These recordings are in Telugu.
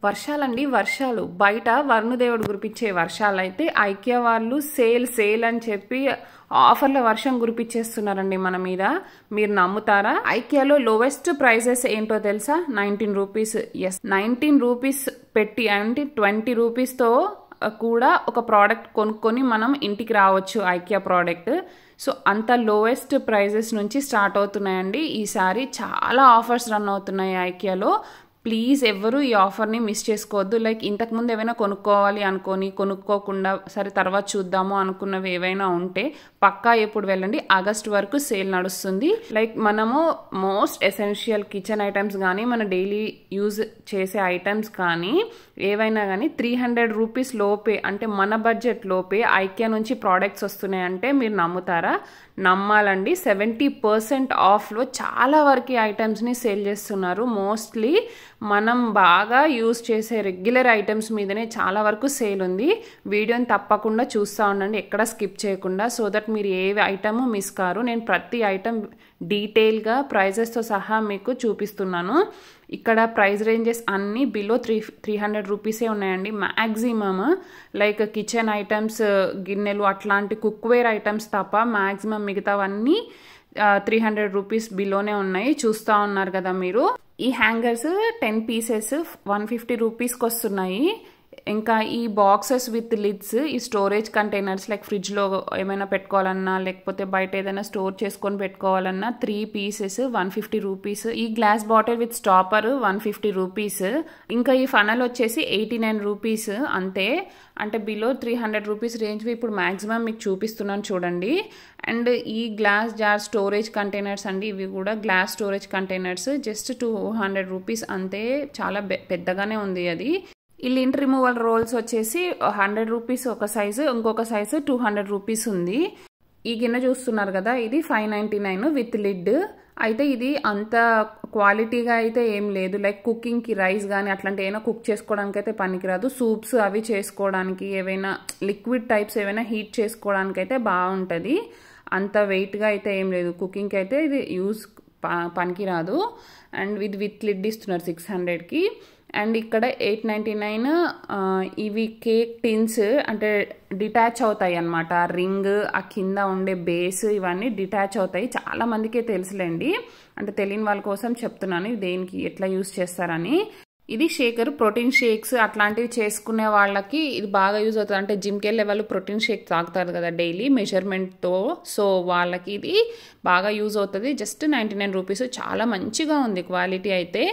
వర్షాలండి వర్షాలు బయట వరుణదేవుడు కురిపించే వర్షాలైతే ఐకియా వాళ్ళు సేల్ అని చెప్పి ఆఫర్ల వర్షం కురిపించేస్తున్నారండి మన మీద. మీరు నమ్ముతారా? ఐకియాలో లోవెస్ట్ ప్రైజెస్ ఏంటో తెలుసా? 19 రూపీస్. ఎస్, 19 రూపీస్ పెట్టి అంటే 20 రూపీస్తో కూడా ఒక ప్రోడక్ట్ కొనుక్కొని మనం ఇంటికి రావచ్చు ఐకియా ప్రోడక్ట్. సో అంత లోవెస్ట్ ప్రైజెస్ నుంచి స్టార్ట్ అవుతున్నాయండి. ఈసారి చాలా ఆఫర్స్ రన్ అవుతున్నాయి ఐకియాలో. ప్లీజ్ ఎవరు ఈ ఆఫర్ని మిస్ చేసుకోవద్దు. లైక్ ఇంతకుముందు ఏమైనా కొనుక్కోవాలి అనుకొని కొనుక్కోకుండా సరే తర్వాత చూద్దాము అనుకున్నవి ఏవైనా ఉంటే పక్కా ఎప్పుడు వెళ్ళండి. ఆగస్ట్ వరకు సేల్ నడుస్తుంది. లైక్ మనము మోస్ట్ ఎసెన్షియల్ కిచెన్ ఐటమ్స్ కానీ మన డైలీ యూజ్ చేసే ఐటమ్స్ కానీ ఏవైనా కానీ 300 రూపీస్ లోపే అంటే మన బడ్జెట్ లోపే ఐకియా నుంచి ప్రోడక్ట్స్ వస్తున్నాయి అంటే మీరు నమ్ముతారా? నమ్మాలండి. 70% ఆఫ్లో చాలా వరకు ఐటమ్స్ని సేల్ చేస్తున్నారు. మోస్ట్లీ మనం బాగా యూజ్ చేసే రెగ్యులర్ ఐటమ్స్ మీదనే చాలా వరకు సేల్ ఉంది. వీడియోని తప్పకుండా చూస్తూ ఉండండి, ఎక్కడ స్కిప్ చేయకుండా, సో దట్ మీరు ఏ ఐటమ్ మిస్ కారు. నేను ప్రతి ఐటమ్ డీటెయిల్గా ప్రైజెస్తో సహా మీకు చూపిస్తున్నాను. ఇక్కడ ప్రైస్ రేంజెస్ అన్నీ బిలో 300 రూపీసే ఉన్నాయండి మ్యాక్సిమమ్. లైక్ కిచెన్ ఐటమ్స్, గిన్నెలు అట్లాంటి కుక్వేర్ ఐటమ్స్ తప్ప మ్యాక్సిమం మిగతావన్నీ 300 రూపీస్ బిలోనే ఉన్నాయి. చూస్తూ ఉన్నారు కదా మీరు. ఈ హ్యాంగర్స్ 10 పీసెస్ 150 రూపీస్కి వస్తున్నాయి. ఇంకా ఈ బాక్సెస్ విత్ లిడ్స్, ఈ స్టోరేజ్ కంటైనర్స్ లైక్ ఫ్రిడ్జ్లో ఏమైనా పెట్టుకోవాలన్నా లేకపోతే బయట ఏదైనా స్టోర్ చేసుకొని పెట్టుకోవాలన్నా 3 పీసెస్ 150 రూపీస్. ఈ glass bottle with stopper 150 rupees. ఇంకా ఈ ఫనల్ వచ్చేసి 89 రూపీస్ అంతే. అంటే బిలో 300 రూపీస్ రేంజ్ ఇప్పుడు మ్యాక్సిమం మీకు చూపిస్తున్నాను చూడండి. అండ్ ఈ గ్లాస్ జార్ స్టోరేజ్ కంటైనర్స్ అండి, ఇవి కూడా glass storage containers just 200 rupees అంతే. చాలా పెద్దగానే ఉంది అది. ఈ లింట్ రిమూవల్ రోల్స్ వచ్చేసి 100 రూపీస్ ఒక సైజు, ఇంకొక సైజు 200 రూపీస్ ఉంది. ఈ గిన్నె చూస్తున్నారు కదా, ఇది 599 విత్ లిడ్. అయితే ఇది అంత క్వాలిటీగా అయితే ఏం లేదు. లైక్ కుకింగ్కి రైస్ కానీ అట్లాంటి ఏమైనా కుక్ చేసుకోవడానికి అయితే పనికిరాదు. సూప్స్ అవి చేసుకోవడానికి, ఏవైనా లిక్విడ్ టైప్స్ ఏవైనా హీట్ చేసుకోవడానికి అయితే బాగుంటుంది. అంత వెయిట్గా అయితే ఏం లేదు. కుకింగ్కి అయితే ఇది యూజ్ పనికిరాదు. అండ్ ఇది విత్ లిడ్ ఇస్తున్నారు 600కి. అండ్ ఇక్కడ 899 ఇవి కేక్ టిన్స్ అంటే డిటాచ్ అవుతాయి అన్నమాట. రింగ్, ఆ కింద ఉండే బేస్ ఇవన్నీ డిటాచ్ అవుతాయి. చాలా మందికే తెలుసులేండి, అంటే తెలియని వాళ్ళ కోసం చెప్తున్నాను దేనికి ఎట్లా యూజ్ చేస్తారని. ఇది షేకర్, ప్రోటీన్ షేక్స్ అట్లాంటివి చేసుకునే వాళ్ళకి ఇది బాగా యూజ్ అవుతుంది. అంటే జిమ్కి వెళ్ళే వాళ్ళు ప్రోటీన్ షేక్ తాగుతారు కదా డైలీ మెజర్మెంట్తో, సో వాళ్ళకి ఇది బాగా యూజ్ అవుతుంది. Just 99 rupees. చాలా మంచిగా ఉంది క్వాలిటీ అయితే.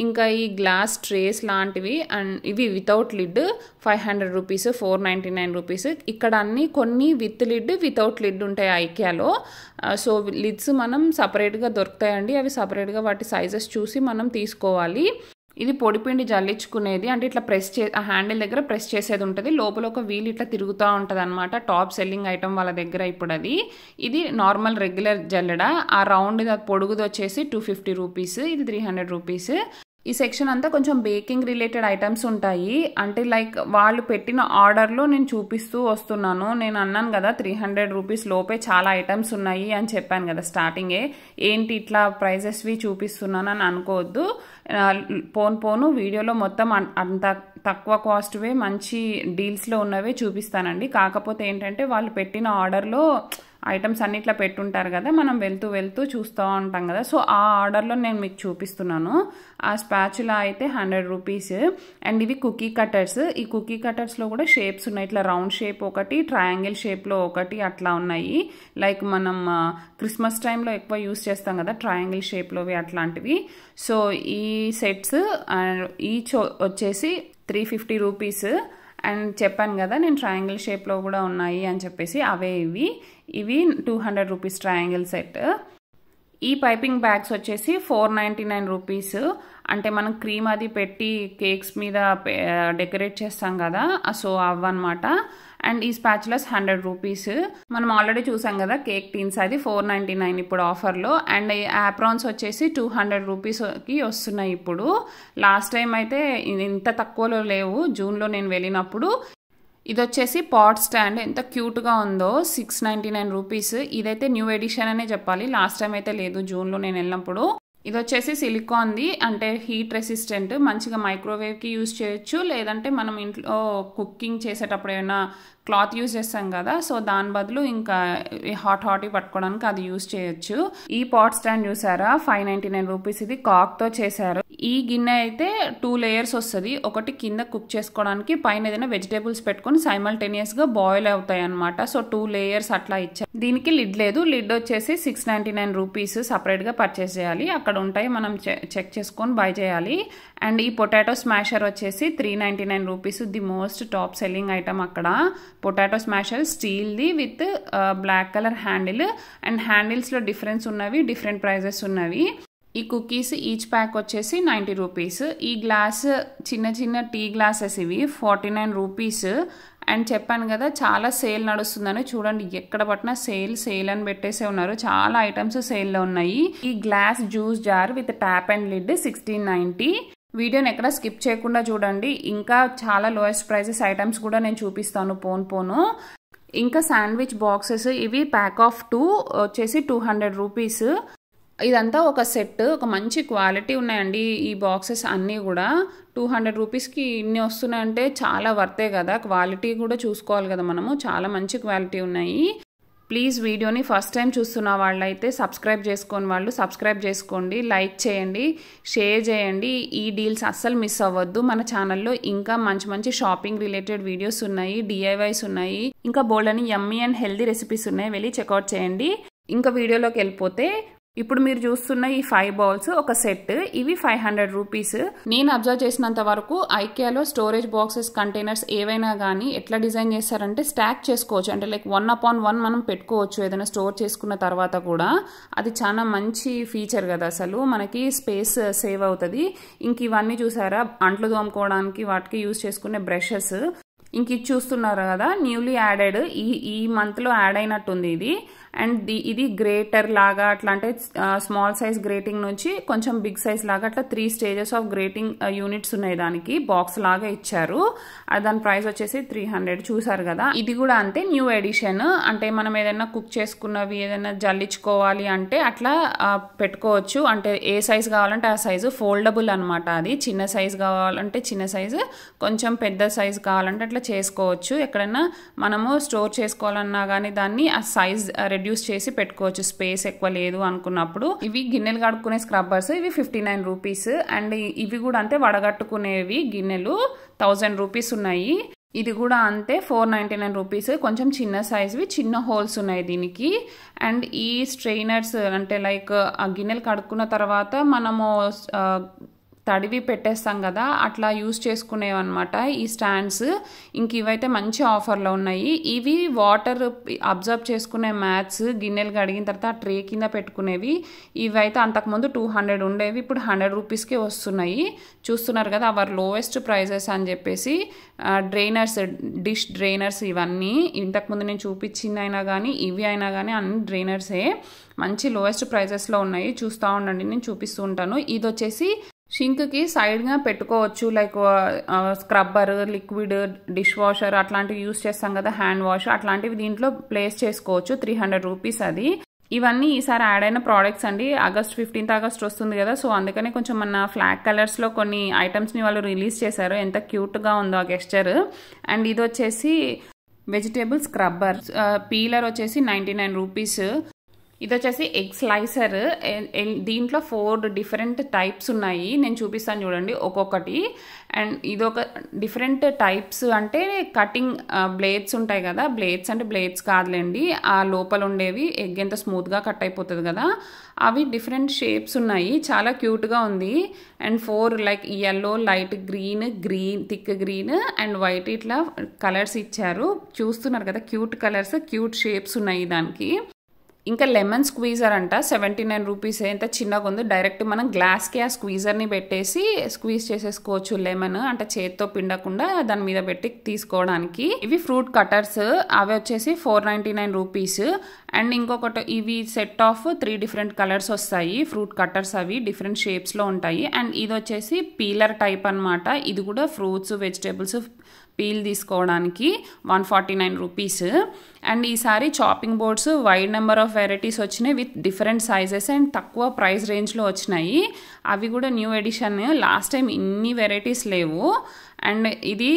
ఇంకా ఈ గ్లాస్ ట్రేస్ లాంటివి అండ్ ఇవి వితౌట్ లిడ్ 500 రూపీస్, 499 రూపీస్. ఇక్కడ అన్ని కొన్ని విత్ లిడ్ వితౌట్ లిడ్ ఉంటాయి ఐకియాలో. సో లిడ్స్ మనం సపరేట్గా దొరుకుతాయండి. అవి సపరేట్గా వాటి సైజెస్ చూసి మనం తీసుకోవాలి. ఇది పొడిపిండి జల్లించుకునేది, అంటే ఇట్లా ఆ హ్యాండిల్ దగ్గర ప్రెస్ చేసేది ఉంటుంది. లోపల ఒక వీల్ ఇట్లా తిరుగుతూ ఉంటుంది అనమాట. టాప్ సెల్లింగ్ ఐటమ్ వాళ్ళ దగ్గర ఇప్పుడు అది. ఇది నార్మల్ రెగ్యులర్ జల్లెడ. ఆ రౌండ్ పొడుగుది వచ్చేసి 250 రూపీస్, ఇది 300 రూపీస్. ఈ సెక్షన్ అంతా కొంచెం బేకింగ్ రిలేటెడ్ ఐటమ్స్ ఉంటాయి. అంటే లైక్ వాళ్ళు పెట్టిన ఆర్డర్లో నేను చూపిస్తూ వస్తున్నాను. నేను అన్నాను కదా 300 రూపీస్ లోపే చాలా ఐటమ్స్ ఉన్నాయి అని చెప్పాను కదా స్టార్టింగే. ఏంటి ఇట్లా ప్రైజెస్వి చూపిస్తున్నాను అని అనుకోవద్దు. పోను వీడియోలో మొత్తం అంత తక్కువ కాస్ట్వే మంచి డీల్స్లో ఉన్నవే చూపిస్తానండి. కాకపోతే ఏంటంటే వాళ్ళు పెట్టిన ఆర్డర్లో ఐటమ్స్ అన్ని ఇట్లా పెట్టుంటారు కదా, మనం వెళ్తూ చూస్తూ ఉంటాం కదా, సో ఆ ఆర్డర్లో నేను మీకు చూపిస్తున్నాను. ఆ స్పాచులా అయితే 100 రూపీస్. అండ్ ఇవి కుకీ కటర్స్. ఈ కుకీ కటర్స్లో కూడా షేప్స్ ఉన్నాయి. ఇట్లా రౌండ్ షేప్ ఒకటి, ట్రయాంగిల్ షేప్లో ఒకటి అట్లా ఉన్నాయి. లైక్ మనం క్రిస్మస్ టైంలో ఎక్కువ యూస్ చేస్తాం కదా ట్రయాంగిల్ షేప్లోవి అట్లాంటివి. సో ఈ సెట్స్ ఈచ్ వచ్చేసి 350 రూపీస్. అండ్ చెప్పాను కదా నేను ట్రయాంగిల్ షేప్లో కూడా ఉన్నాయి అని చెప్పేసి, అవే ఇవి 200 రూపీస్ ట్రయాంగిల్ సెట్. ఈ పైపింగ్ బ్యాగ్స్ వచ్చేసి 499 రూపీస్. అంటే మనం క్రీమ్ అది పెట్టి కేక్స్ మీద డెకరేట్ చేస్తాం కదా, సో అవన్నమాట. అండ్ ఈ స్పాచులస్ 100 రూపీస్. మనం ఆల్రెడీ చూసాం కదా కేక్ టీన్స్, అది 499 ఇప్పుడు ఆఫర్లో. అండ్ యాప్రాన్స్ వచ్చేసి 200 రూపీస్కి వస్తున్నాయి ఇప్పుడు. లాస్ట్ టైం అయితే ఇంత తక్కువలో లేవు, జూన్లో నేను వెళ్ళినప్పుడు. ఇది వచ్చేసి పాట్ స్టాండ్, ఎంత క్యూట్గా ఉందో, 699 రూపీస్. ఇదైతే న్యూ ఎడిషన్ అనే చెప్పాలి, లాస్ట్ టైం అయితే లేదు జూన్లో నేను వెళ్ళినప్పుడు. ఇది వచ్చేసి సిలికాన్ది, అంటే హీట్ రెసిస్టెంట్, మంచిగా మైక్రోవేవ్కి యూజ్ చేయొచ్చు, లేదంటే మనం ఇంట్లో కుకింగ్ చేసేటప్పుడు ఏమైనా క్లాత్ యూజ్ చేస్తాం కదా, సో దాని బదులు ఇంకా హాట్ పట్టుకోవడానికి అది యూజ్ చేయొచ్చు. ఈ పాట్ స్టాండ్ చూసారా, 599 రూపీస్. ఇది కాక్తో చేశారు. ఈ గిన్నె అయితే 2 లేయర్స్ వస్తుంది. ఒకటి కింద కుక్ చేసుకోవడానికి, పైన ఏదైనా వెజిటేబుల్స్ పెట్టుకొని సైమల్టేనియస్గా బాయిల్ అవుతాయి అనమాట. సో 2 లేయర్స్ అట్లా ఇచ్చారు. దీనికి లిడ్ లేదు. లిడ్ వచ్చేసి 699 రూపీస్ సపరేట్గా పర్చేస్ చేయాలి. అక్కడ ఉంటాయి, మనం చెక్ చేసుకొని బై చేయాలి. అండ్ ఈ పొటాటో స్మాషర్ వచ్చేసి 399 rupees. The most top selling item అక్కడ. పొటాటో స్మాషర్ స్టీల్ది with black colour handle, and హ్యాండిల్స్లో డిఫరెన్స్ ఉన్నవి, డిఫరెంట్ ప్రైజెస్ ఉన్నవి. ఈ కుకీస్ ఈచ్ ప్యాక్ వచ్చేసి 90 రూపీస్. ఈ గ్లాస్ చిన్న చిన్న టీ గ్లాసెస్ ఇవి 49 రూపీస్. అండ్ చెప్పాను కదా చాలా సేల్ నడుస్తుందని, చూడండి ఎక్కడ పట్టినా సేల్ అని పెట్టేసే ఉన్నారు. చాలా ఐటమ్స్ సేల్లో ఉన్నాయి. ఈ glass juice jar with tap and lid 1690. వీడియోని ఎక్కడ స్కిప్ చేయకుండా చూడండి, ఇంకా చాలా లోయెస్ట్ ప్రైజెస్ ఐటమ్స్ కూడా నేను చూపిస్తాను పోను. ఇంకా శాండ్విచ్ బాక్సెస్, ఇవి ప్యాక్ ఆఫ్ 2 వచ్చేసి 200 రూపీస్. ఇదంతా ఒక సెట్, ఒక మంచి క్వాలిటీ ఉన్నాయండి ఈ బాక్సెస్ అన్నీ కూడా. 200 రూపీస్కి ఇన్ని వస్తున్నాయంటే చాలా వర్తే కదా. క్వాలిటీ కూడా చూసుకోవాలి కదా మనము, చాలా మంచి క్వాలిటీ ఉన్నాయి. ప్లీజ్ వీడియోని ఫస్ట్ టైం చూస్తున్న వాళ్ళైతే సబ్స్క్రైబ్ చేసుకోని వాళ్ళు సబ్స్క్రైబ్ చేసుకోండి, లైక్ చేయండి, షేర్ చేయండి. ఈ డీల్స్ అస్సలు మిస్ అవ్వద్దు. మన ఛానల్లో ఇంకా మంచి షాపింగ్ రిలేటెడ్ వీడియోస్ ఉన్నాయి, DIYs ఉన్నాయి, ఇంకా బోల్డని యమ్మీ అండ్ హెల్దీ రెసిపీస్ ఉన్నాయి. వెళ్ళి చెక్అవుట్ చేయండి. ఇంకా వీడియోలోకి వెళ్ళిపోతే, ఇప్పుడు మీరు చూస్తున్న ఈ 5 బౌల్స్ ఒక సెట్, ఇవి 500 రూపీస్. నేను అబ్జర్వ్ చేసినంత వరకు ఐకియాలో స్టోరేజ్ బాక్సెస్, కంటైనర్స్ ఏవైనా కానీ ఎట్లా డిజైన్ చేస్తారంటే స్టాక్ చేసుకోవచ్చు, అంటే లైక్ 1 upon 1 మనం పెట్టుకోవచ్చు ఏదైనా స్టోర్ చేసుకున్న తర్వాత కూడా. అది చాలా మంచి ఫీచర్ కదా, అసలు మనకి స్పేస్ సేవ్ అవుతుంది. ఇంక ఇవన్నీ చూసారా, అంట్లు తోముకోవడానికి వాటికి యూజ్ చేసుకునే బ్రషెస్. ఇంక ఇది చూస్తున్నారు కదా, న్యూలీ యాడెడ్, ఈ మంత్లో యాడ్ అయినట్టుంది ఇది. అండ్ ఇది గ్రేటర్ లాగా, అట్లా అంటే స్మాల్ సైజ్ గ్రేటింగ్ నుంచి కొంచెం బిగ్ సైజ్ లాగా, అట్లా 3 స్టేజెస్ ఆఫ్ గ్రేటింగ్ యూనిట్స్ ఉన్నాయి. దానికి బాక్స్ లాగా ఇచ్చారు. దాని ప్రైస్ వచ్చేసి 300. చూసారు కదా, ఇది కూడా అంతే న్యూ ఎడిషన్. అంటే మనం ఏదైనా కుక్ చేసుకున్నవి ఏదైనా జల్లించుకోవాలి అంటే అట్లా పెట్టుకోవచ్చు. అంటే ఏ సైజ్ కావాలంటే ఆ సైజు, ఫోల్డబుల్ అనమాట. అది చిన్న సైజ్ కావాలంటే చిన్న సైజు, కొంచెం పెద్ద సైజ్ కావాలంటే అట్లా చేసుకోవచ్చు. ఎక్కడైనా మనము స్టోర్ చేసుకోవాలన్నా కానీ దాన్ని ఆ సైజ్ రెడ్యూస్ చేసి పెట్టుకోవచ్చు, స్పేస్ ఎక్కువ లేదు అనుకున్నప్పుడు. ఇవి గిన్నెలు కడుక్కునే స్క్రబ్బర్స్, ఇవి 59 రూపీస్. అండ్ ఇవి కూడా అంతే, వడగట్టుకునేవి గిన్నెలు 1000 రూపీస్ ఉన్నాయి. ఇది కూడా అంతే 499 రూపీస్. కొంచెం చిన్న సైజ్వి, చిన్న హోల్స్ ఉన్నాయి దీనికి. అండ్ ఈ స్ట్రెయినర్స్ అంటే లైక్ ఆ గిన్నెలు కడుక్కున్న తర్వాత మనము తడివి పెట్టేస్తాం కదా, అట్లా యూజ్ చేసుకునేవి అనమాట ఈ స్టాండ్స్. ఇంక ఇవైతే మంచి ఆఫర్లో ఉన్నాయి. ఇవి వాటర్ అబ్జర్వ్ చేసుకునే మ్యాట్స్, గిన్నెలు కడిగిన తర్వాత ఆ ట్రే కింద పెట్టుకునేవి. ఇవైతే అంతకుముందు 200 ఉండేవి, ఇప్పుడు 100 రూపీస్కే వస్తున్నాయి. చూస్తున్నారు కదా, అవర్ లోయెస్ట్ ప్రైజెస్ అని చెప్పేసి. డ్రైనర్స్, డిష్ డ్రైనర్స్, ఇవన్నీ ఇంతకుముందు నేను చూపించింది అయినా కానీ ఇవి అయినా కానీ అన్ని డ్రైనర్సే మంచి లోయెస్ట్ ప్రైజెస్లో ఉన్నాయి. చూస్తూ ఉండండి, నేను చూపిస్తూ ఉంటాను. ఇది వచ్చేసి షింక్కి సైడ్గా పెట్టుకోవచ్చు, like scrubber, liquid, dish washer అట్లాంటివి యూస్ చేస్తాం కదా, హ్యాండ్ వాష్ అట్లాంటివి దీంట్లో ప్లేస్ చేసుకోవచ్చు. 300 రూపీస్ అది. ఇవన్నీ ఈసారి యాడ్ అయిన ప్రోడక్ట్స్ అండి. ఆగస్ట్ 15 వస్తుంది కదా, సో అందుకనే కొంచెం మన ఫ్లాగ్ కలర్స్లో కొన్ని ఐటమ్స్ని వాళ్ళు రిలీజ్ చేశారు. ఎంత క్యూట్గా ఉందో ఆ గెస్చర్. అండ్ ఇది వచ్చేసి వెజిటేబుల్ స్క్రబ్బర్, పీలర్ వచ్చేసి 99 రూపీస్. ఇది వచ్చేసి ఎగ్ స్లైసర్. దీంట్లో 4 డిఫరెంట్ టైప్స్ ఉన్నాయి, నేను చూపిస్తాను చూడండి ఒక్కొక్కటి. అండ్ ఇదొక డిఫరెంట్ టైప్స్, అంటే కటింగ్ బ్లేడ్స్ ఉంటాయి కదా, బ్లేడ్స్ అంటే బ్లేడ్స్ కాదులేండి, ఆ లోపల ఉండేవి ఎగ్ ఎంత స్మూత్గా కట్ అయిపోతుంది కదా, అవి డిఫరెంట్ షేప్స్ ఉన్నాయి. చాలా క్యూట్గా ఉంది. And 4 like yellow, light green, thick green and white, ఇట్లా కలర్స్ ఇచ్చారు. చూస్తున్నారు కదా, క్యూట్ కలర్స్, క్యూట్ షేప్స్ ఉన్నాయి దానికి. ఇంకా లెమన్ స్క్వీజర్ అంట, 79 రూపీస్. ఎంత చిన్నగా ఉంది. డైరెక్ట్ మనం గ్లాస్కి ఆ స్క్వీజర్ని పెట్టేసి స్క్వీజ్ చేసేసుకోవచ్చు లెమన్, అంటే చేతితో పిండకుండా దాని మీద పెట్టి తీసుకోవడానికి. ఇవి ఫ్రూట్ కటర్స్, అవి వచ్చేసి 499 రూపీస్. అండ్ ఇంకొకటి ఇవి సెట్ ఆఫ్ 3 డిఫరెంట్ కలర్స్ వస్తాయి, ఫ్రూట్ కట్టర్స్ అవి డిఫరెంట్ షేప్స్లో ఉంటాయి. అండ్ ఇది వచ్చేసి పీలర్ టైప్ అనమాట. ఇది కూడా ఫ్రూట్స్ వెజిటేబుల్స్ పీల్ తీసుకోవడానికి 149 రూపీస్. అండ్ ఈసారి chopping boards wide number of varieties వచ్చినాయి విత్ డిఫరెంట్ సైజెస్ అండ్ తక్కువ ప్రైస్ రేంజ్లో వచ్చినాయి. అవి కూడా న్యూ ఎడిషన్, లాస్ట్ టైం ఇన్ని వెరైటీస్ లేవు. అండ్ ఇది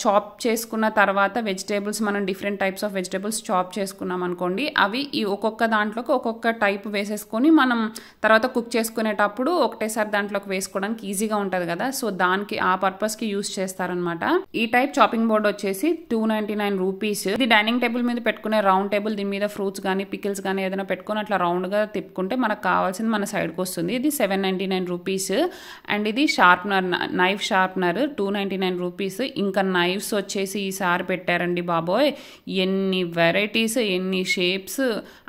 చాప్ చేసుకున్న తర్వాత వెజిటేబుల్స్ మనం different types of vegetables chop చేసుకున్నాం అనుకోండి, అవి ఈ ఒక్కొక్క దాంట్లోకి ఒక్కొక్క టైప్ వేసేసుకొని మనం తర్వాత కుక్ చేసుకునేటప్పుడు ఒకటేసారి దాంట్లోకి వేసుకోవడానికి ఈజీగా ఉంటుంది కదా, సో దానికి ఆ పర్పస్కి యూస్ చేస్తారనమాట. ఈ టైప్ చాపింగ్ బోర్డ్ వచ్చేసి 299 రూపీస్. ఇది డైనింగ్ టేబుల్ మీద పెట్టుకునే రౌండ్ టేబుల్, దీని మీద ఫ్రూట్స్ కానీ పికిల్స్ కానీ ఏదైనా పెట్టుకొని అట్లా రౌండ్గా తిప్పుకుంటే మనకు కావాల్సింది మన సైడ్కి వస్తుంది. ఇది 799 రూపీస్. అండ్ ఇది షార్ప్నర్, నైఫ్ షార్ప్నర్ 299 రూపీస్. ఇంకా నైఫ్స్ వచ్చేసి ఈసారి పెట్టారండి బాబోయ్, ఎన్ని వెరైటీస్, ఎన్ని షేప్స్.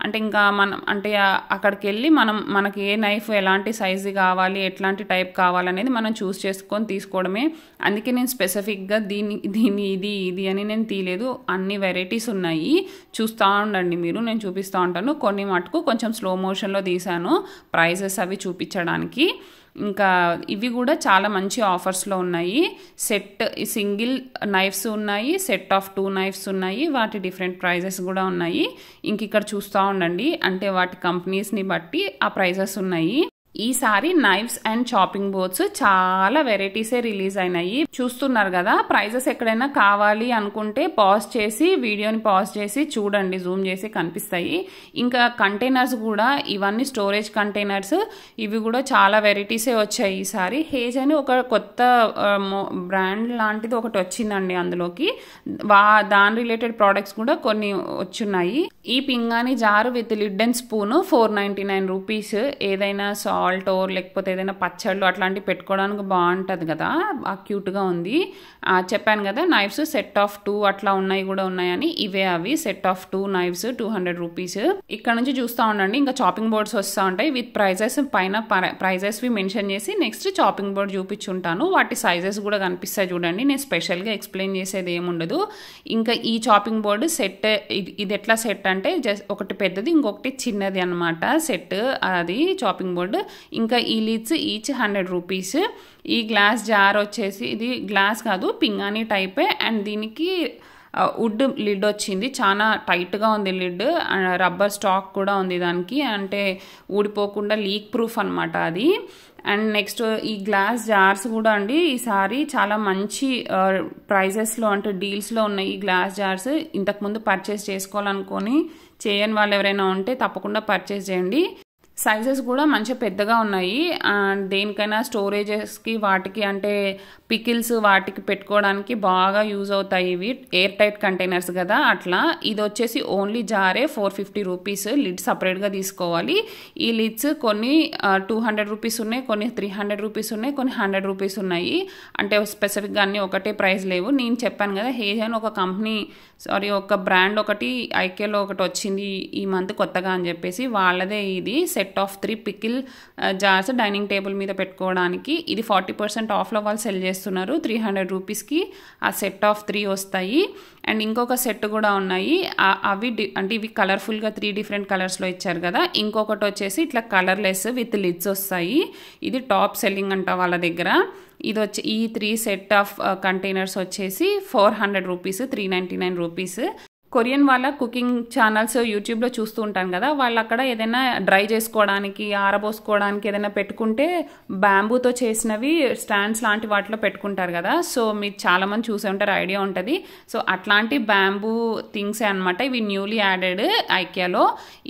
అంటే ఇంకా మనం అంటే అక్కడికి వెళ్ళి మనకి ఏ నైఫ్ ఎలాంటి సైజు కావాలి, ఎట్లాంటి టైప్ కావాలనేది మనం చూస్ చేసుకొని తీసుకోవడమే. అందుకే నేను స్పెసిఫిక్గా దీన్ని ఇది అని నేను తీయలేదు. అన్ని వెరైటీస్ ఉన్నాయి, చూస్తూ ఉండండి మీరు, నేను చూపిస్తూ ఉంటాను. కొన్ని మటుకు కొంచెం స్లో మోషన్లో తీసాను ప్రైజెస్ అవి చూపించడానికి. ఇంకా ఇవి కూడా చాలా మంచి ఆఫర్స్లో ఉన్నాయి. సెట్ సింగిల్ నైఫ్స్ ఉన్నాయి, సెట్ ఆఫ్ 2 నైఫ్స్ ఉన్నాయి, వాటి డిఫరెంట్ ప్రైజెస్ కూడా ఉన్నాయి. ఇంక ఇక్కడ చూస్తూ ఉండండి, అంటే వాటి కంపెనీస్ని బట్టి ఆ ప్రైజెస్ ఉన్నాయి. ఈసారి నైఫ్స్ అండ్ చాపింగ్ బోర్డ్స్ చాలా వెరైటీసే రిలీజ్ అయినాయి. చూస్తున్నారు కదా, ప్రైజెస్ ఎక్కడైనా కావాలి అనుకుంటే వీడియోని పాజ్ చేసి చూడండి, జూమ్ చేసి కనిపిస్తాయి. ఇంకా కంటైనర్స్ కూడా, ఇవన్నీ స్టోరేజ్ కంటైనర్స్, ఇవి కూడా చాలా వెరైటీసే వచ్చాయి ఈసారి. హేజ్ అని ఒక కొత్త బ్రాండ్ లాంటిది ఒకటి వచ్చిందండి అందులోకి, దాని రిలేటెడ్ ప్రోడక్ట్స్ కూడా కొన్ని వచ్చున్నాయి. ఈ పింగాణి jar with lid and spoon 499 rupees. ఏదైనా సాల్ట్ లేకపోతే ఏదైనా పచ్చళ్ళు అట్లాంటివి పెట్టుకోవడానికి బాగుంటుంది కదా, క్యూట్గా ఉంది. చెప్పాను కదా నైఫ్స్ సెట్ ఆఫ్ 2 అట్లా కూడా ఉన్నాయని, ఇవే అవి సెట్ ఆఫ్ 2 నైఫ్స్ 200 రూపీస్. ఇక్కడ నుంచి చూస్తూ ఉండండి, ఇంకా చాపింగ్ బోర్డ్స్ వస్తూ ఉంటాయి విత్ ప్రైజెస్, పైన ప్రైజెస్వి మెన్షన్ చేసి నెక్స్ట్ చాపింగ్ బోర్డ్ చూపించుంటాను. వాటి సైజెస్ కూడా కనిపిస్తాయి చూడండి, నేను స్పెషల్గా ఎక్స్ప్లెయిన్ చేసేది ఏముండదు. ఇంకా ఈ చాపింగ్ బోర్డు సెట్, ఇది ఎట్లా సెట్ అంటే జస్ట్ ఒకటి పెద్దది ఇంకొకటి చిన్నది అనమాట సెట్, అది చాపింగ్ బోర్డు. ఇంకా ఈ లిడ్స్ ఈచ్ 100 రూపీస్. ఈ గ్లాస్ జార్ వచ్చేసి, ఇది గ్లాస్ కాదు పింగాణి టైపే, అండ్ దీనికి వుడ్ లిడ్ వచ్చింది, చాలా టైట్గా ఉంది లిడ్, రబ్బర్ స్టాక్ కూడా ఉంది దానికి, అంటే ఊడిపోకుండా లీక్ ప్రూఫ్ అనమాట అది. అండ్ నెక్స్ట్ ఈ గ్లాస్ జార్స్ కూడా అండి ఈసారి చాలా మంచి ప్రైజెస్లో, అంటే డీల్స్లో ఉన్నాయి ఈ గ్లాస్ జార్స్. ఇంతకుముందు పర్చేస్ చేసుకోవాలనుకొని చేయని వాళ్ళు ఎవరైనా ఉంటే తప్పకుండా పర్చేస్ చేయండి. సైజెస్ కూడా మంచి పెద్దగా ఉన్నాయి, దేనికైనా స్టోరేజెస్కి వాటికి, అంటే పికిల్స్ వాటికి పెట్టుకోవడానికి బాగా యూజ్ అవుతాయి. ఇవి ఎయిర్ టైట్ కంటైనర్స్ కదా అట్లా. ఇది వచ్చేసి ఓన్లీ జారే 450 రూపీస్, లిడ్ సపరేట్గా తీసుకోవాలి. ఈ లిడ్స్ కొన్ని 200 రూపీస్ ఉన్నాయి, కొన్ని 300 రూపీస్ ఉన్నాయి, కొన్ని 100 రూపీస్ ఉన్నాయి. అంటే స్పెసిఫిక్గా అన్నీ ఒకటే ప్రైస్ లేవు. నేను చెప్పాను కదా హేజ్ అని ఒక కంపెనీ, ఒక బ్రాండ్ ఒకటి ఐకేలో ఒకటి వచ్చింది ఈ మంత్ కొత్తగా అని చెప్పేసి, వాళ్ళదే ఇది set of 3 pickle jars dining table మీద పెట్టుకోవడానికి. ఇది 40% ఆఫ్లో వాళ్ళు సెల్ చేస్తున్నారు, 300 రూపీస్కి ఆ సెట్ ఆఫ్ 3 వస్తాయి. అండ్ ఇంకొక సెట్ కూడా ఉన్నాయి, అవి అంటే ఇవి కలర్ఫుల్గా 3 డిఫరెంట్ కలర్స్లో ఇచ్చారు కదా. ఇంకొకటి వచ్చేసి ఇట్లా కలర్లెస్ విత్ లిడ్స్ వస్తాయి, ఇది టాప్ సెల్లింగ్ అంట వాళ్ళ దగ్గర. ఇది వచ్చి ఈ 3 సెట్ ఆఫ్ కంటైనర్స్ వచ్చేసి 400 రూపీస్, 399 రూపీస్. కొరియన్ వాళ్ళ కుకింగ్ ఛానల్స్ యూట్యూబ్లో చూస్తూ ఉంటాను కదా, వాళ్ళు అక్కడ ఏదైనా డ్రై చేసుకోవడానికి, ఆరబోసుకోవడానికి ఏదైనా పెట్టుకుంటే బ్యాంబూతో చేసినవి స్టాండ్స్ లాంటి వాటిలో పెట్టుకుంటారు కదా. సో మీరు చాలామంది చూసే ఉంటారు, ఐడియా ఉంటుంది. సో అట్లాంటి బ్యాంబూ థింగ్సే అనమాట ఇవి, న్యూలీ యాడెడ్ ఐకియాలో.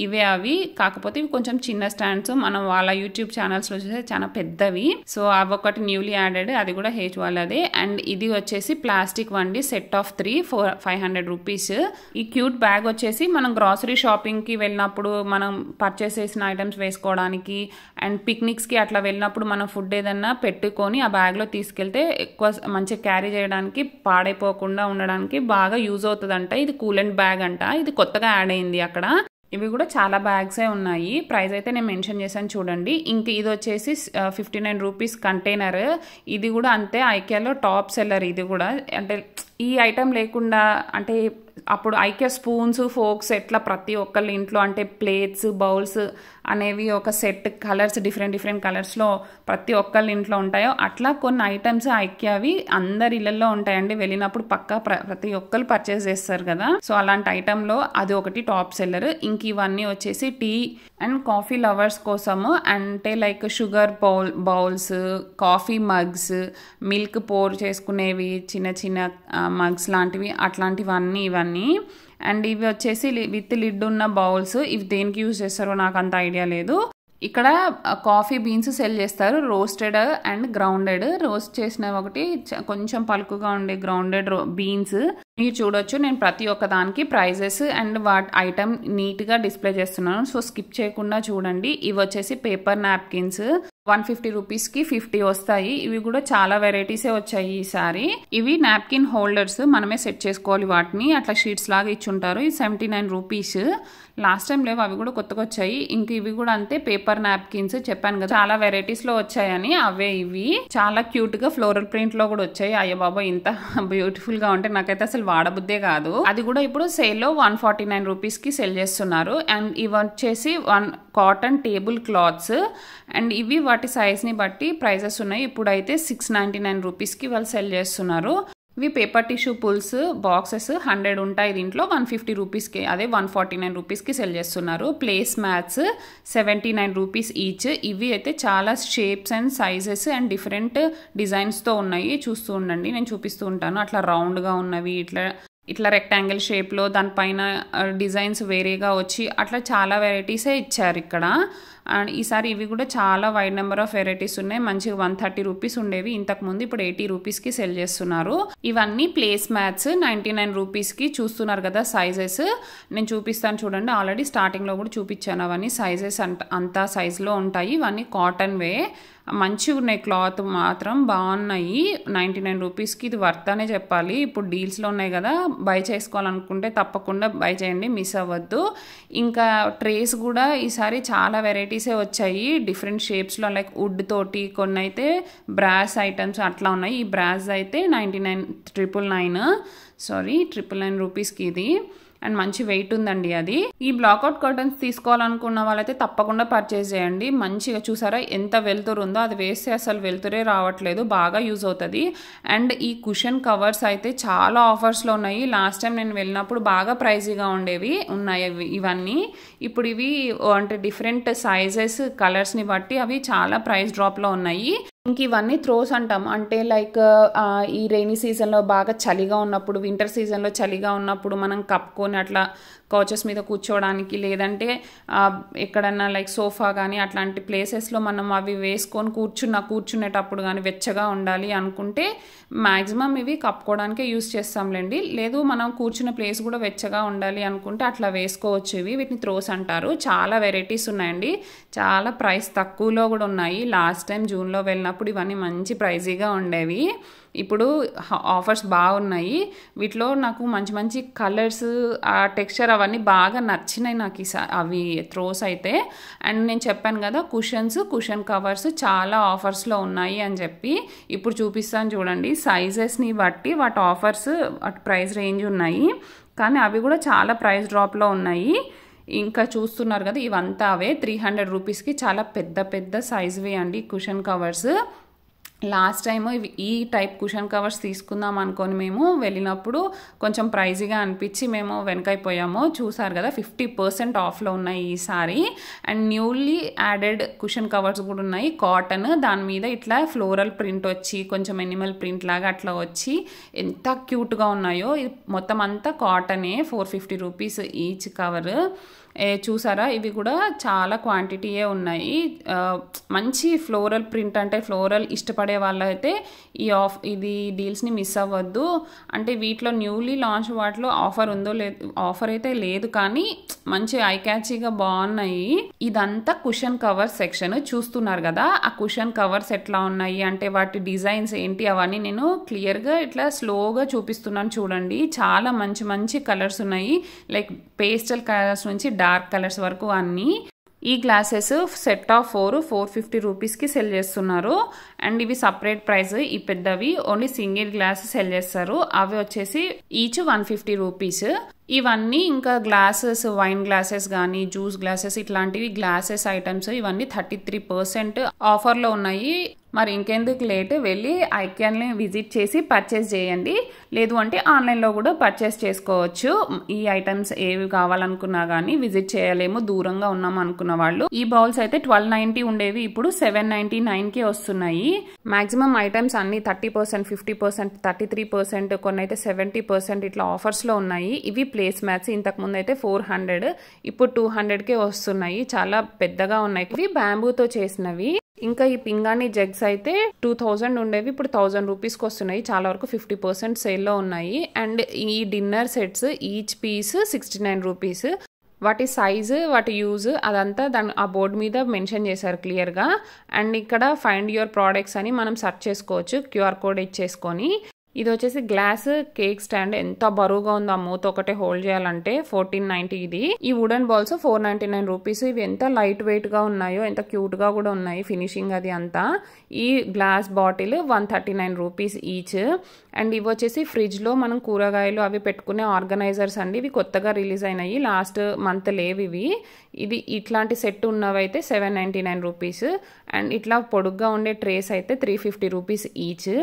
ఇవే అవి, కాకపోతే ఇవి కొంచెం చిన్న స్టాండ్స్, మనం వాళ్ళ యూట్యూబ్ ఛానల్స్లో చూసే చాలా పెద్దవి. సో అవి ఒకటి న్యూలీ యాడెడ్, అది కూడా హేజ్ వాళ్ళదే. అండ్ ఇది వచ్చేసి ప్లాస్టిక్ వండి సెట్ ఆఫ్ 3 500 రూపీస్. ఈ క్యూట్ బ్యాగ్ వచ్చేసి మనం గ్రాసరీ షాపింగ్కి వెళ్ళినప్పుడు మనం పర్చేస్ చేసిన ఐటమ్స్ వేసుకోవడానికి, అండ్ పిక్నిక్స్కి అట్లా వెళ్ళినప్పుడు మనం ఫుడ్ ఏదన్నా పెట్టుకొని ఆ బ్యాగ్లో తీసుకెళ్తే ఎక్కువ మంచిగా క్యారీ చేయడానికి, పాడైపోకుండా ఉండడానికి బాగా యూజ్ అవుతుందంట. ఇది కూలెంట్ బ్యాగ్ అంట, ఇది కొత్తగా యాడ్ అయింది అక్కడ. ఇవి కూడా చాలా బ్యాగ్సే ఉన్నాయి, ప్రైస్ అయితే నేను మెన్షన్ చేశాను చూడండి. ఇంక ఇది వచ్చేసి 59 రూపీస్ కంటైనర్, ఇది కూడా అంతే ఐకియాలో టాప్ సెల్లర్. ఇది కూడా అంటే ఈ ఐటమ్ లేకుండా, అంటే అప్పుడు ఐక్య స్పూన్స్ ఫోక్స్ ఎట్లా ప్రతి ఒక్కళ్ళ ఇంట్లో అంటే ప్లేట్స్ బౌల్స్ అనేవి ఒక సెట్ కలర్స్ డిఫరెంట్ కలర్స్లో ప్రతి ఒక్కళ్ళ ఇంట్లో ఉంటాయో అట్లా కొన్ని ఐటమ్స్ ఐక్యవి అందరి ఇళ్లలో ఉంటాయండి. వెళ్ళినప్పుడు పక్కా ప్రతి ఒక్కరు పర్చేస్ చేస్తారు కదా. సో అలాంటి ఐటెంలో అది ఒకటి టాప్ సెల్లర్. ఇంక ఇవన్నీ వచ్చేసి టీ అండ్ కాఫీ లవర్స్ కోసము, అంటే like sugar bowls, coffee mugs, milk pour చేసుకునేవి చిన్న మగ్స్ లాంటివి అట్లాంటివన్నీ ఇవన్నీ. అండ్ ఇవి వచ్చేసి విత్ లిడ్ ఉన్న బౌల్స్. ఇవి దేనికి యూజ్ చేస్తారో నాకు అంత ఐడియా లేదు. ఇక్కడ కాఫీ బీన్స్ సెల్ చేస్తారు, రోస్టెడ్ అండ్ గ్రౌండెడ్. రోస్ట్ చేసిన ఒకటి కొంచెం పలుకుగా ఉండే గ్రౌండెడ్ బీన్స్ మీరు చూడొచ్చు. నేను ప్రతి ఒక్క దానికి ప్రైజెస్ అండ్ వాటి ఐటమ్ నీట్గా డిస్ప్లే చేస్తున్నాను, సో స్కిప్ చేయకుండా చూడండి. ఇవి వచ్చేసి పేపర్ నాప్కిన్స్ 150 రూపీస్కి 50 వస్తాయి. ఇవి కూడా చాలా వెరైటీసే వచ్చాయి ఈసారి. ఇవి నాప్కిన్ హోల్డర్స్, మనమే సెట్ చేసుకోవాలి వాటిని, అట్లా షీట్స్ లాగా ఇచ్చుంటారు. ఇది 79 రూపీస్. లాస్ట్ టైం లేవు, అవి కూడా కొత్తగా వచ్చాయి. ఇంక ఇవి కూడా అంతే పేపర్ నాప్కిన్స్, చెప్పాను కదా చాలా వెరైటీస్ లో వచ్చాయని. అవే ఇవి చాలా క్యూట్ గా ఫ్లోరల్ ప్రింట్ లో కూడా వచ్చాయి. అయ్యో బాబా ఇంత బ్యూటిఫుల్ గా ఉంటే నాకైతే అసలు వాడబుద్దే కాదు. అది కూడా ఇప్పుడు సేల్ లో 149 రూపీస్ కి సెల్ చేస్తున్నారు. అండ్ ఇవి వచ్చేసి కాటన్ టేబుల్ క్లాత్స్, అండ్ ఇవి వాటి సైజ్ ని బట్టి ప్రైజెస్ ఉన్నాయి. ఇప్పుడైతే 699 రూపీస్ కి వాళ్ళు సెల్ చేస్తున్నారు. ఇవి పేపర్ టిష్యూ పుల్స్ బాక్సెస్ 100 ఉంటాయి దీంట్లో, 150 రూపీస్కి, అదే 149 రూపీస్కి సెల్ చేస్తున్నారు. Place mats 79 rupees each. ఇవి అయితే చాలా shapes and sizes and different డిజైన్స్తో ఉన్నాయి. చూస్తూ ఉండండి, నేను చూపిస్తూ ఉంటాను. అట్లా రౌండ్గా ఉన్నవి, ఇట్లా రెక్టాంగిల్ షేప్లో దానిపైన డిజైన్స్ వేరేగా వచ్చి అట్లా చాలా వెరైటీసే ఇచ్చారు ఇక్కడ. అండ్ ఈసారి ఇవి కూడా చాలా వైడ్ నెంబర్ ఆఫ్ వెరైటీస్ ఉన్నాయి. మంచిగా 130 రూపీస్ ఉండేవి ఇంతకుముందు, ఇప్పుడు 80 రూపీస్కి సెల్ చేస్తున్నారు. ఇవన్నీ ప్లేస్ మ్యాట్స్ 99 రూపీస్కి. చూస్తున్నారు కదా సైజెస్, నేను చూపిస్తాను చూడండి. ఆల్రెడీ స్టార్టింగ్లో కూడా చూపించాను అవన్నీ సైజెస్. అంతా సైజులో ఉంటాయి. ఇవన్నీ కాటన్ వే, మంచిగా ఉన్నాయి, క్లాత్ మాత్రం బాగున్నాయి. 99 రూపీస్కి ఇది వర్త్ అనే చెప్పాలి. ఇప్పుడు డీల్స్లో ఉన్నాయి కదా, బై చేసుకోవాలనుకుంటే తప్పకుండా బై చేయండి, మిస్ అవ్వద్దు. ఇంకా ట్రేస్ కూడా ఈసారి చాలా వెరైటీసే వచ్చాయి డిఫరెంట్ షేప్స్లో, లైక్ వుడ్ తోటి, కొన్ని అయితే బ్రాస్ ఐటమ్స్ అట్లా ఉన్నాయి. ఈ బ్రాస్ అయితే 999 రూపీస్కి ఇది. అండ్ మంచి వెయిట్ ఉందండి అది. ఈ బ్లాక్అవుట్ కర్టన్స్ తీసుకోవాలనుకున్న వాళ్ళైతే తప్పకుండా పర్చేస్ చేయండి. మంచిగా చూసారా ఎంత వెలుతురు ఉందో, అది వేస్తే అసలు వెలుతురే రావట్లేదు, బాగా యూజ్ అవుతుంది. అండ్ ఈ కుషన్ కవర్స్ అయితే చాలా ఆఫర్స్లో ఉన్నాయి. లాస్ట్ టైం నేను వెళ్ళినప్పుడు బాగా ప్రైజీగా ఉన్నాయి ఇవన్నీ. ఇప్పుడు ఇవి అంటే డిఫరెంట్ సైజెస్ కలర్స్ని బట్టి అవి చాలా ప్రైస్ డ్రాప్లో ఉన్నాయి. ఇంక ఇవన్నీ థ్రోస్ అంటాం, అంటే లైక్ ఈ రెయినీ సీజన్లో బాగా చలిగా ఉన్నప్పుడు, వింటర్ సీజన్లో చలిగా ఉన్నప్పుడు మనం కప్పుకొని అట్లా కౌచెస్ మీద కూర్చోవడానికి, లేదంటే ఎక్కడన్నా లైక్ సోఫా కానీ అట్లాంటి ప్లేసెస్లో మనం అవి వేసుకొని కూర్చునేటప్పుడు కానీ వెచ్చగా ఉండాలి అనుకుంటే మ్యాక్సిమం ఇవి కప్పుకోవడానికే యూస్ చేస్తాంలేండి. లేదు మనం కూర్చున్న ప్లేస్ కూడా వెచ్చగా ఉండాలి అనుకుంటే అట్లా వేసుకోవచ్చు. వీటిని థ్రోస్ అంటారు. చాలా వెరైటీస్ ఉన్నాయండి, చాలా ప్రైస్ తక్కువలో కూడా ఉన్నాయి. లాస్ట్ టైం జూన్లో వెళ్ళినప్పుడు ఇవన్నీ మంచి ప్రైజీగా ఉండేవి. ఇప్పుడు ఆఫర్స్ బాగున్నాయి. వీటిలో నాకు మంచి కలర్స్, ఆ టెక్స్చర్ అవన్నీ బాగా నచ్చినాయి నాకు అవి థ్రోస్ అయితే. అండ్ నేను చెప్పాను కదా కుషన్ కవర్స్ చాలా ఆఫర్స్లో ఉన్నాయి అని చెప్పి. ఇప్పుడు చూపిస్తాను చూడండి, సైజెస్ని బట్టి వాటి ఆఫర్స్ వాటి ప్రైస్ రేంజ్ ఉన్నాయి, కానీ అవి కూడా చాలా ప్రైస్ డ్రాప్లో ఉన్నాయి. ఇంకా చూస్తున్నారు కదా ఇవంతా అవే 300 రూపీస్కి చాలా పెద్ద సైజువి అండి కుషన్ కవర్స్. లాస్ట్ టైం ఈ టైప్ కుషన్ కవర్స్ తీసుకుందాం అనుకొని మేము వెళ్ళినప్పుడు కొంచెం ప్రైజీగా అనిపించి మేము వెనకైపోయాము. చూసారు కదా 50% ఆఫ్లో ఉన్నాయి ఈసారి. And newly added cushion covers కూడా ఉన్నాయి, కాటన్, దాని మీద ఇట్లా ఫ్లోరల్ ప్రింట్ వచ్చి కొంచెం ఎనిమల్ ప్రింట్ లాగా అట్లా వచ్చి ఎంత క్యూట్గా ఉన్నాయో. ఇది మొత్తం అంతా కాటనే, 450 రూపీస్ ఈచ్ కవర్. చూసారా ఇవి కూడా చాలా క్వాంటిటీయే ఉన్నాయి. మంచి ఫ్లోరల్ ప్రింట్, అంటే ఫ్లోరల్ ఇష్టపడే వాళ్ళైతే ఇది డీల్స్ని మిస్ అవ్వద్దు. అంటే వీటిలో న్యూలీ లాంచ్ వాటిలో ఆఫర్ ఉందో లేదు, ఆఫర్ అయితే లేదు, కానీ మంచి ఐ క్యాచీగా బాగున్నాయి. ఇదంతా కుషన్ కవర్ సెక్షన్. చూస్తున్నారు కదా ఆ కుషన్ కవర్స్ ఎట్లా ఉన్నాయి అంటే వాటి డిజైన్స్ ఏంటి అవన్నీ నేను క్లియర్గా ఇట్లా స్లోగా చూపిస్తున్నాను చూడండి. చాలా మంచి కలర్స్ ఉన్నాయి, లైక్ పేస్టల్ కలర్స్ నుంచి డార్క్ కలర్స్ వరకు అన్నీ. ఈ గ్లాసెస్ సెట్ ఆఫ్ 450 రూపీస్కి సెల్ చేస్తున్నారు. అండ్ ఇవి సపరేట్ ప్రైస్. ఈ పెద్దవి ఓన్లీ సింగిల్ గ్లాస్ సెల్ చేస్తారు. అవి వచ్చేసి ఈచ్ 150 రూపీస్. ఇవన్నీ ఇంకా గ్లాసెస్, వైన్ గ్లాసెస్ కానీ జ్యూస్ గ్లాసెస్ ఇట్లాంటివి గ్లాసెస్ ఐటమ్స్ ఇవన్నీ 33% ఆఫర్లో ఉన్నాయి. మరి ఇంకెందుకు లేట్, వెళ్ళి ఐక్యాన్ని విజిట్ చేసి పర్చేస్ చేయండి. లేదు అంటే ఆన్లైన్లో కూడా పర్చేస్ చేసుకోవచ్చు. ఈ ఐటమ్స్ ఏవి కావాలనుకున్నా కానీ విజిట్ చేయలేము, దూరంగా ఉన్నాం అనుకున్న వాళ్ళు. ఈ బౌల్స్ అయితే 1290 ఉండేవి, ఇప్పుడు 799కి వస్తున్నాయి. మాక్సిమం ఐటమ్స్ అన్ని 30%, 50%, 33%, కొన్ని అయితే 70% ఇట్లా ఆఫర్స్లో ఉన్నాయి. ఇవి ప్లేస్ మ్యాట్స్. ఇంతకు ముందు అయితే 400, ఇప్పుడు 200కే వస్తున్నాయి. చాలా పెద్దగా ఉన్నాయి. ఇవి బ్యాంబూతో చేసినవి. ఇంకా ఈ పింగాణి జగ్స్ అయితే 2000 ఉండేవి, ఇప్పుడు 1000 రూపీస్కి వస్తున్నాయి. చాలా వరకు 50% సేల్లో ఉన్నాయి. అండ్ ఈ dinner sets each piece 69 rupees. వాటి సైజు, వాటి యూజ్ అదంతా ఆ బోర్డు మీద మెన్షన్ చేశారు క్లియర్గా. అండ్ ఇక్కడ ఫైండ్ యువర్ ప్రోడక్ట్స్ అని మనం సెర్చ్ చేసుకోవచ్చు QR కోడ్ ఇచ్చేసుకొని. ఇది వచ్చేసి గ్లాస్ కేక్ స్టాండ్. ఎంత బరువుగా ఉందో, ఆ మూత ఒకటే హోల్డ్ చేయాలంటే 1490 ఇది. ఈ వుడెన్ బాల్స్ 499 రూపీస్. ఇవి ఎంత లైట్ వెయిట్ గా ఉన్నాయో, ఎంత క్యూట్ గా కూడా ఉన్నాయి ఫినిషింగ్ అది అంతా. ఈ glass bottle 139 rupees each. And ఇవి వచ్చేసి ఫ్రిడ్జ్ లో మనం కూరగాయలు అవి పెట్టుకునే ఆర్గనైజర్స్ అండి. ఇవి కొత్తగా రిలీజ్ అయినాయి, లాస్ట్ మంత్ లేవు ఇవి. ఇది ఇట్లాంటి సెట్ ఉన్నవైతే 799 రూపీస్. అండ్ ఇట్లా పొడుగ్గా ఉండే ట్రేస్ అయితే 350 రూపీస్ ఈచ్.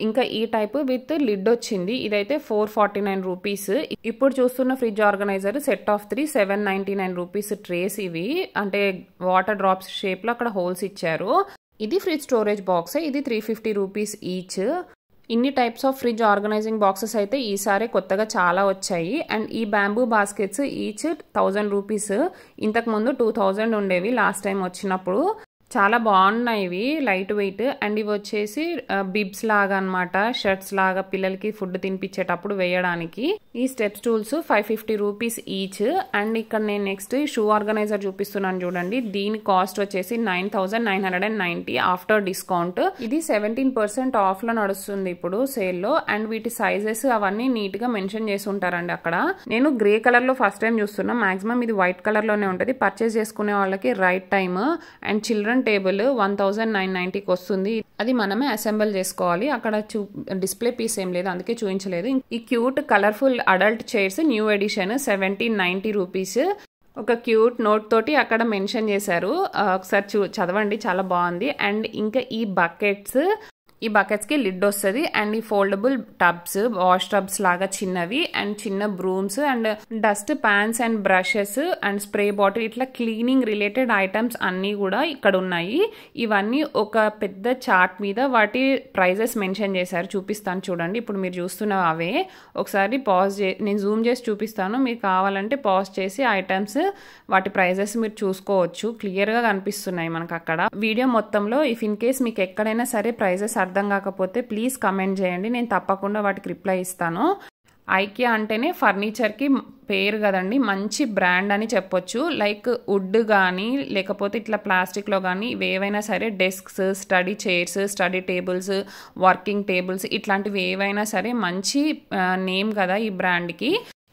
ఇంకా ఈ టైప్ విత్ లిడ్ వచ్చింది, ఇదైతే 449 రూపీస్. ఇప్పుడు చూస్తున్న fridge organizer set of 3 799 rupees trays. ఇవి అంటే వాటర్ డ్రాప్స్ షేప్ లో అక్కడ హోల్స్ ఇచ్చారు. ఇది ఫ్రిడ్జ్ స్టోరేజ్ బాక్స్, ఇది 350 రూపీస్ ఈచ్. ఇన్ని types of fridge organizing boxes అయితే ఈసారి కొత్తగా చాలా వచ్చాయి. అండ్ ఈ బ్యాంబూ బాస్కెట్స్ ఈచ్ 1000 రూపీస్. ఇంతకు ముందు 2000 ఉండేవి లాస్ట్ టైం వచ్చినప్పుడు. చాలా బాగున్నాయి ఇవి, లైట్ వెయిట్. అండ్ ఇవి వచ్చేసి బిబ్స్ లాగా అనమాట, షర్ట్స్ లాగా పిల్లలకి ఫుడ్ తినిపించేటప్పుడు వేయడానికి. ఈ step stools 550 rupees each. And ఇక్కడ నేను నెక్స్ట్ షూ ఆర్గనైజర్ చూపిస్తున్నాను చూడండి. దీని కాస్ట్ వచ్చేసి 9990 ఆఫ్టర్ డిస్కౌంట్. ఇది 17% ఆఫ్ లో నడుస్తుంది ఇప్పుడు సేల్ లో. అండ్ వీటి సైజెస్ అవన్నీ నీట్ గా మెన్షన్ చేసి ఉంటారండి అక్కడ. నేను గ్రే కలర్ లో ఫస్ట్ టైం చూస్తున్నా, మాక్సిమం ఇది వైట్ కలర్ లోనే ఉంటది. పర్చేస్ చేసుకునే వాళ్ళకి right time. And children table 1990కి వస్తుంది. అది మనమే అసెంబుల్ చేసుకోవాలి. అక్కడ డిస్ప్లే పీస్ ఏం లేదు, అందుకే చూపించలేదు. ఈ cute colourful adult chairs new edition 1790 rupees. ఒక క్యూట్ నోట్ తోటి అక్కడ మెన్షన్ చేశారు, ఒకసారి చదవండి, చాలా బాగుంది. అండ్ ఇంకా ఈ బకెట్స్ కి లిడ్ వస్తుంది. అండ్ ఈ ఫోల్డబుల్ టబ్స్, వాష్ టబ్స్ లాగా చిన్నవి, అండ్ చిన్న brooms, and dust pans, and brushes, and spray bottle, ఇట్లా క్లీనింగ్ రిలేటెడ్ ఐటమ్స్ అన్ని కూడా ఇక్కడ ఉన్నాయి. ఇవన్నీ ఒక పెద్ద చార్ట్ మీద వాటి ప్రైజెస్ మెన్షన్ చేశారు. చూపిస్తాను చూడండి. ఇప్పుడు మీరు చూస్తున్న అవే. ఒకసారి నేను జూమ్ చేసి చూపిస్తాను, మీకు కావాలంటే పాజ్ చేసి ఐటమ్స్ వాటి ప్రైజెస్ మీరు చూసుకోవచ్చు. క్లియర్ గా కనిపిస్తున్నాయి మనకు అక్కడ వీడియో మొత్తంలో. ఇఫ్ ఇన్ కేస్ మీకు ఎక్కడైనా సరే ప్రైజెస్ అర్థం కాకపోతే ప్లీజ్ కమెంట్ చేయండి, నేను తప్పకుండా వాటికి రిప్లై ఇస్తాను. ఐకియా అంటేనే ఫర్నిచర్ కి పేరు కదండి, మంచి బ్రాండ్ అని చెప్పొచ్చు. లైక్ వుడ్ కానీ లేకపోతే ఇట్లా ప్లాస్టిక్ లో కానీ ఏవైనా సరే desks, study chairs, study tables, working tables ఇట్లాంటివి ఏవైనా సరే మంచి నేమ్ కదా ఈ బ్రాండ్ కి.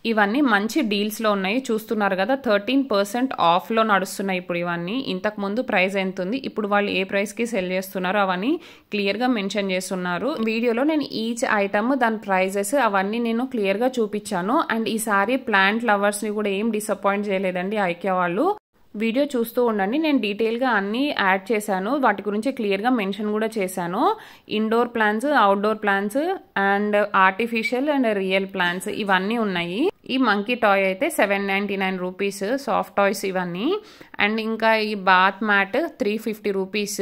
ఇవన్నీ మంచి డీల్స్ లో ఉన్నాయి, చూస్తున్నారు కదా. 13% ఆఫ్ లో నడుస్తున్నాయి ఇప్పుడు ఇవన్నీ. ఇంతకు ముందు ప్రైస్ ఎంత ఉంది, ఇప్పుడు వాళ్ళు ఏ ప్రైస్ కి సెల్ చేస్తున్నారో అవన్నీ క్లియర్ గా మెన్షన్ చేస్తున్నారు. వీడియోలో నేను ఈచ్ ఐటమ్ దాని ప్రైజెస్ అవన్నీ నేను క్లియర్ గా చూపించాను. అండ్ ఈసారి ప్లాంట్ లవర్స్ ని కూడా ఏం డిసప్పాయింట్ చేయలేదండి ఐకియా వాళ్ళు. వీడియో చూస్తూ ఉండండి, నేను డీటెయిల్గా అన్నీ యాడ్ చేశాను, వాటి గురించి క్లియర్గా మెన్షన్ కూడా చేశాను. Indoor plants, outdoor plants, and artificial and real plants ఇవన్నీ ఉన్నాయి. ఈ మంకీ టాయ్ అయితే 799 రూపీస్, సాఫ్ట్ టాయ్స్ ఇవన్నీ. అండ్ ఇంకా ఈ బాత్ మ్యాట్ 350 రూపీస్.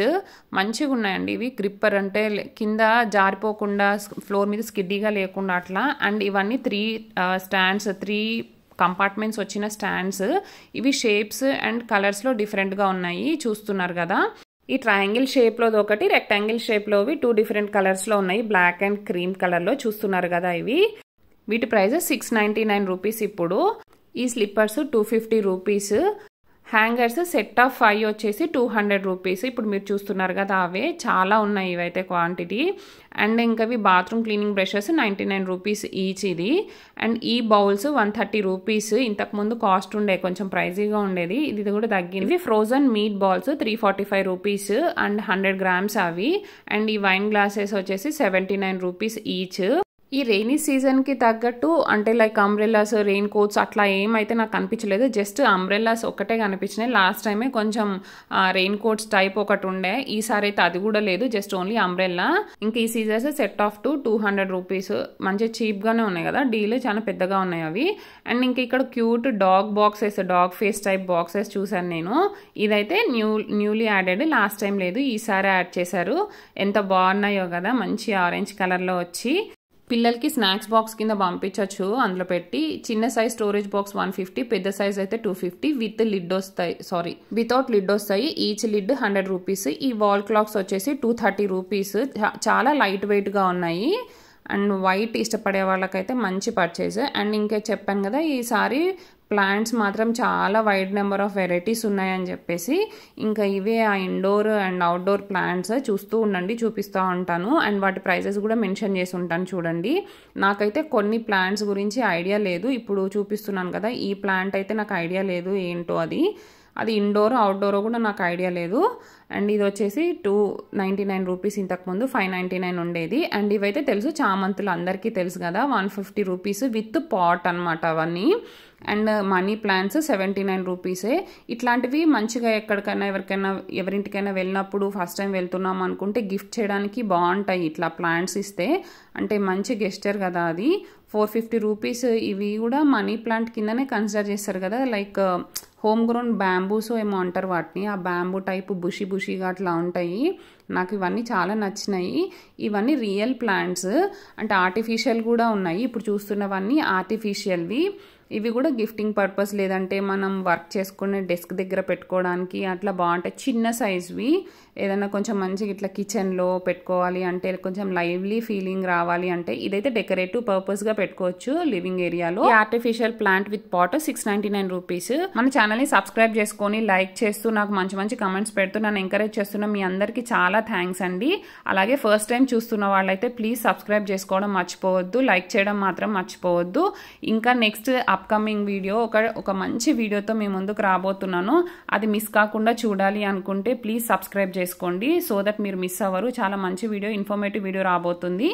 మంచిగా ఉన్నాయండి ఇవి, గ్రిప్పర్ అంటే కింద జారిపోకుండా ఫ్లోర్ మీద స్కిడ్డీగా లేకుండా అట్లా. అండ్ ఇవన్నీ 3 స్టాండ్స్, 3 కంపార్ట్మెంట్స్ వచ్చిన స్టాండ్స్. ఇవి షేప్స్ అండ్ కలర్స్ లో డిఫరెంట్ గా ఉన్నాయి, చూస్తున్నారు కదా. ఈ ట్రయాంగిల్ షేప్ లోది ఒకటి, రెక్టాంగిల్ షేప్ లోవి 2 డిఫరెంట్ కలర్స్ లో ఉన్నాయి, బ్లాక్ అండ్ క్రీమ్ కలర్ లో, చూస్తున్నారు కదా ఇవి. వీటి ప్రైజెస్ 699 రూపీస్ ఇప్పుడు. ఈ slippers 250 rupees. Hangers set of 5 వచ్చేసి 200 రూపీస్. ఇప్పుడు మీరు చూస్తున్నారు కదా, అవే చాలా ఉన్నాయి ఇవైతే క్వాంటిటీ. అండ్ ఇంకా ఇవి bathroom cleaning brushes 99 rupees each ఇది. అండ్ ఈ బౌల్స్ 130 రూపీస్. ఇంతకుముందు కాస్ట్ ఉండే, కొంచెం ప్రైజీగా ఉండేది, ఇది కూడా తగ్గింది. Frozen meat balls 345 rupees and 100 grams అవి. అండ్ ఈ వైన్ గ్లాసెస్ వచ్చేసి 79 రూపీస్ ఈచ్. ఈ రెయినీ సీజన్కి తగ్గట్టు అంటే లైక్ అంబ్రెల్లాస్, రెయిన్ కోట్స్ అట్లా ఏమైతే నాకు కనిపించలేదు, జస్ట్ అంబ్రెల్లాస్ ఒక్కటే కనిపించినాయి. లాస్ట్ టైమే కొంచెం రెయిన్ కోట్స్ టైప్ ఒకటి ఉండే, ఈసారి అయితే అది కూడా లేదు, జస్ట్ ఓన్లీ అంబ్రెల్లా. ఇంకా ఈ సీజర్స్ సెట్ ఆఫ్ 200 రూపీస్. మంచి చీప్గానే ఉన్నాయి కదా, డీల్ చాలా పెద్దగా ఉన్నాయి అవి. అండ్ ఇంకా ఇక్కడ cute dog boxes, dog face type boxes చూసాను నేను. ఇదైతే న్యూలీ యాడెడ్, లాస్ట్ టైం లేదు, ఈసారి యాడ్ చేశారు. ఎంత బాగున్నాయో కదా, మంచి ఆరెంజ్ కలర్లో వచ్చి. పిల్లలకి స్నాక్స్ బాక్స్ కింద పంపించవచ్చు అందులో పెట్టి. చిన్న సైజ్ స్టోరేజ్ బాక్స్ 150, పెద్ద సైజ్ అయితే 250 విత్ లిడ్ వస్తాయి, సారీ వితౌట్ లిడ్ వస్తాయి. Each lid 100 rupees. ఈ వాల్ క్లాక్స్ వచ్చేసి 230 రూపీస్. చాలా లైట్ వెయిట్గా ఉన్నాయి. అండ్ వైట్ ఇష్టపడే వాళ్ళకైతే మంచి పర్చేజ్. అండ్ ఇంకా చెప్పాను కదా, ఈసారి ప్లాంట్స్ మాత్రం చాలా వైడ్ నెంబర్ ఆఫ్ వెరైటీస్ ఉన్నాయని చెప్పేసి, ఇంకా ఇవే ఆ ఇండోర్ అండ్ అవుట్డోర్ ప్లాంట్స్ చూస్తూ ఉండండి, చూపిస్తూ ఉంటాను. అండ్ వాటి ప్రైజెస్ కూడా మెన్షన్ చేసి ఉంటాను చూడండి. నాకైతే కొన్ని ప్లాంట్స్ గురించి ఐడియా లేదు, ఇప్పుడు చూపిస్తున్నాను కదా, ఈ ప్లాంట్ అయితే నాకు ఐడియా లేదు ఏంటో అది ఇండోర్ అవుట్డోర్ కూడా నాకు ఐడియా లేదు. అండ్ ఇది వచ్చేసి 299 రూపీస్, ఇంతకుముందు 599 ఉండేది. అండ్ ఇవైతే తెలుసు, చామంతులు అందరికీ తెలుసు కదా, 150 రూపీస్ విత్ పాట్ అనమాట అవన్నీ. అండ్ మనీ ప్లాంట్స్ 79 రూపీసే. ఇట్లాంటివి మంచిగా ఎక్కడికైనా ఎవరింటికైనా వెళ్ళినప్పుడు ఫస్ట్ టైం వెళ్తున్నాం అనుకుంటే గిఫ్ట్ చేయడానికి బాగుంటాయి ఇట్లా ప్లాంట్స్ ఇస్తే, అంటే మంచి గెస్చర్ కదా అది. 450 రూపీస్. ఇవి కూడా మనీ ప్లాంట్ కిందనే కన్సిడర్ చేస్తారు కదా, లైక్ హోమ్ గ్రోన్ బ్యాంబూస్ ఏమో అంటారు వాటిని, ఆ బ్యాంబూ టైప్ బుషీగా అట్లా ఉంటాయి. నాకు ఇవన్నీ చాలా నచ్చినాయి. ఇవన్నీ రియల్ ప్లాంట్స్, అంటే ఆర్టిఫిషియల్ కూడా ఉన్నాయి. ఇప్పుడు చూస్తున్నవన్నీ ఆర్టిఫిషియల్వి. ఇవి కూడా గిఫ్టింగ్ పర్పస్, లేదంటే మనం వర్క్ చేసుకునే డెస్క్ దగ్గర పెట్టుకోవడానికి అట్లా బాగుంటాయి. చిన్న సైజ్వి, ఏదైనా కొంచెం మంచిగా ఇట్లా కిచెన్లో పెట్టుకోవాలి అంటే, కొంచెం లైవ్లీ ఫీలింగ్ రావాలి అంటే, ఇదైతే డెకరేటివ్ పర్పస్గా పెట్టుకోవచ్చు లివింగ్ ఏరియాలో. Artificial plant with pot 699 rupees. మన ఛానల్ని సబ్స్క్రైబ్ చేసుకొని లైక్ చేస్తూ నాకు మంచి కమెంట్స్ పెడుతూ నన్ను ఎంకరేజ్ చేస్తున్న మీ అందరికీ చాలా థ్యాంక్స్ అండి. అలాగే ఫస్ట్ టైం చూస్తున్న వాళ్ళైతే ప్లీజ్ సబ్స్క్రైబ్ చేసుకోవడం మర్చిపోవద్దు, లైక్ చేయడం మాత్రం మర్చిపోవద్దు. ఇంకా నెక్స్ట్ అప్కమింగ్ వీడియో ఒక మంచి వీడియోతో మీ ముందుకు రాబోతున్నాను. అది మిస్ కాకుండా చూడాలి అనుకుంటే ప్లీజ్ సబ్స్క్రైబ్ చేసుకోండి, సో దట్ మీరు మిస్ అవ్వరు. చాలా మంచి వీడియో, ఇన్ఫర్మేటివ్ వీడియో రాబోతుంది.